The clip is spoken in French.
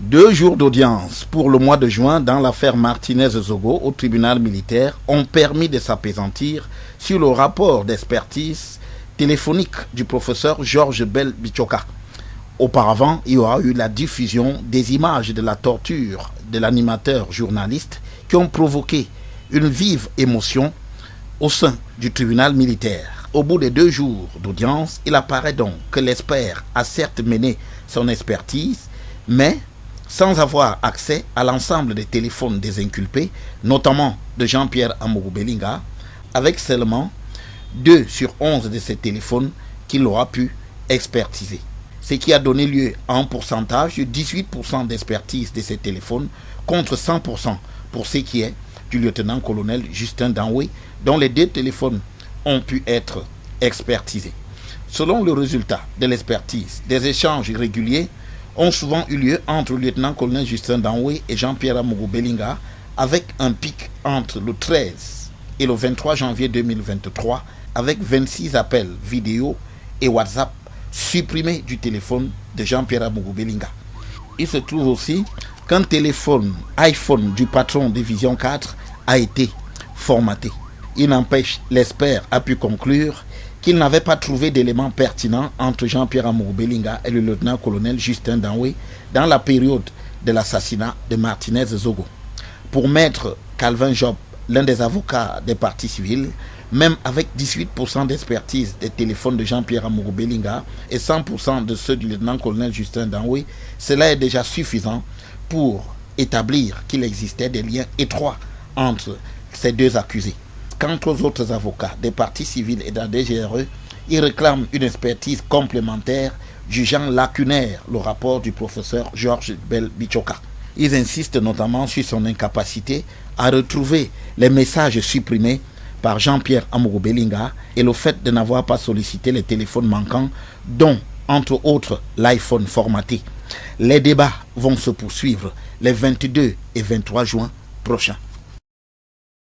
2 jours d'audience pour le mois de juin dans l'affaire Martinez-Zogo au tribunal militaire ont permis de s'appesantir sur le rapport d'expertise téléphonique du professeur Georges Bell Bichoka. Auparavant, il y aura eu la diffusion des images de la torture de l'animateur journaliste qui ont provoqué une vive émotion au sein du tribunal militaire. Au bout de 2 jours d'audience, il apparaît donc que l'expert a certes mené son expertise, mais sans avoir accès à l'ensemble des téléphones des inculpés, notamment de Jean-Pierre Amourou Belinga, avec seulement 2 sur 11 de ces téléphones qu'il aura pu expertiser. Ce qui a donné lieu à un pourcentage de 18% d'expertise de ces téléphones contre 100% pour ce qui est du lieutenant-colonel Justin Danoué, dont les 2 téléphones ont pu être expertisés. Selon le résultat de l'expertise, des échanges réguliers ont souvent eu lieu entre le lieutenant-colonel Justin Danoué et Jean-Pierre Amourou Belinga, avec un pic entre le 13 et le 23 janvier 2023, avec 26 appels vidéo et WhatsApp supprimés du téléphone de Jean-Pierre Amourou Belinga. Il se trouve aussi qu'un téléphone iPhone du patron de Vision 4 a été formaté. Il n'empêche, l'expert a pu conclure qu'il n'avait pas trouvé d'éléments pertinents entre Jean-Pierre Amourou Belinga et le lieutenant-colonel Justin Danoué dans la période de l'assassinat de Martinez-Zogo. Pour maître Calvin Job, l'un des avocats des parties civiles, même avec 18% d'expertise des téléphones de Jean-Pierre Amourou Belinga et 100% de ceux du lieutenant-colonel Justin Danoué, cela est déjà suffisant pour établir qu'il existait des liens étroits entre ces 2 accusés. Quant aux autres avocats des parties civiles et de la DGRE, ils réclament une expertise complémentaire jugeant lacunaire le rapport du professeur Georges Bell Bichoka. Ils insistent notamment sur son incapacité à retrouver les messages supprimés par Jean-Pierre Amourou Belinga et le fait de n'avoir pas sollicité les téléphones manquants, dont, entre autres, l'iPhone formaté. Les débats vont se poursuivre les 22 et 23 juin prochains.